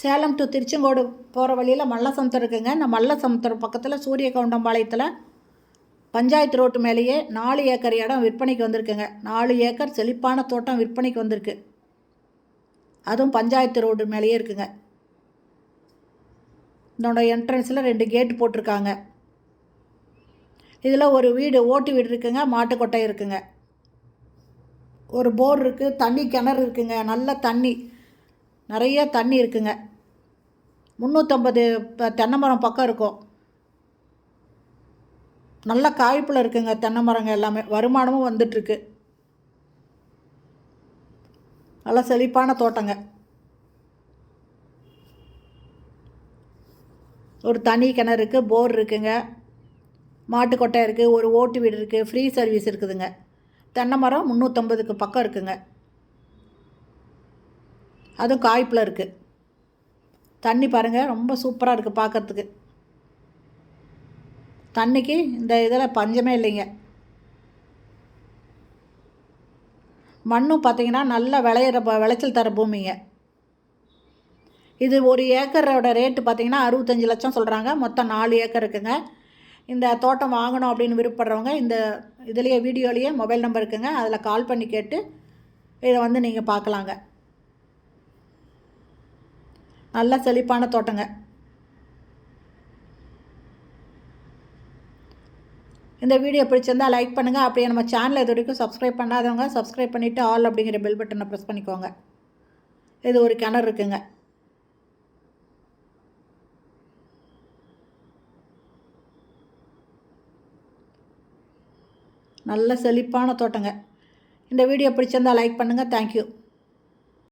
Salem to Tiruchengode போகிற வழியில் மல்லசமுத்திரம் இருக்குங்க. இந்த மல்லசமுத்திரம் பக்கத்தில் சூரியகவுண்டம்பாளையத்தில் பஞ்சாயத்து ரோட்டு மேலேயே 4 ஏக்கர் இடம் விற்பனைக்கு வந்திருக்குங்க. 4 ஏக்கர் செழிப்பான தோட்டம் விற்பனைக்கு வந்திருக்கு. அதுவும் பஞ்சாயத்து ரோடு மேலேயே இருக்குங்க. இதோட என்ட்ரன்ஸில் 2 கேட்டு போட்டிருக்காங்க. இதில் ஒரு வீடு, ஓட்டு வீடு இருக்குங்க. மாட்டுக்கொட்டை இருக்குங்க. ஒரு போர் இருக்குது. தண்ணி கிணறு இருக்குங்க. நல்ல தண்ணி, நிறைய தண்ணி இருக்குங்க. 350 தென்னை மரம் பக்கம் இருக்கும். நல்ல காய்ப்பில் இருக்குங்க தென்னை மரங்க எல்லாமே. வருமானமும் வந்துட்டுருக்கு. நல்லா செழிப்பான தோட்டங்க. ஒரு தனி கிணறு இருக்குது. போர் இருக்குங்க. மாட்டுக்கொட்டை இருக்குது. ஒரு ஓட்டு வீடு இருக்குது. ஃப்ரீ சர்வீஸ் இருக்குதுங்க. தென்னை மரம் 350க்கு பக்கம் இருக்குங்க. அதுவும் காய்ப்பில் இருக்குது. தண்ணி பாருங்கள், ரொம்ப சூப்பராக இருக்குது பார்க்குறதுக்கு. தண்ணிக்கு இந்த இதில் பஞ்சமே இல்லைங்க. மண்ணும் பார்த்திங்கன்னா நல்ல விளைச்சல் தர பூமிங்க. இது ஒரு ஏக்கரோட ரேட்டு பார்த்திங்கன்னா 65 லட்சம் சொல்கிறாங்க. மொத்தம் 4 ஏக்கர் இருக்குங்க. இந்த தோட்டம் வாங்கணும் அப்படின்னு விருப்பப்படுறவங்க இந்த இதுலேயே வீடியோலேயே மொபைல் நம்பர் இருக்குங்க. அதில் கால் பண்ணி கேட்டு இதை வந்து நீங்கள் பார்க்கலாங்க. நல்ல செழிப்பான தோட்டங்க. இந்த வீடியோ பிடிச்சிருந்தால் லைக் பண்ணுங்கள். அப்படியே நம்ம சேனலை இது வரைக்கும் சப்ஸ்கிரைப் பண்ணாதவங்க சப்ஸ்கிரைப் பண்ணிவிட்டு ஆல் அப்படிங்கிற பெல் பட்டனை ப்ரெஸ் பண்ணிக்கோங்க. இது ஒரு கிணறு இருக்குங்க. நல்ல செழிப்பான தோட்டங்க. இந்த வீடியோ பிடிச்சிருந்தால் லைக் பண்ணுங்கள். தேங்க்யூ.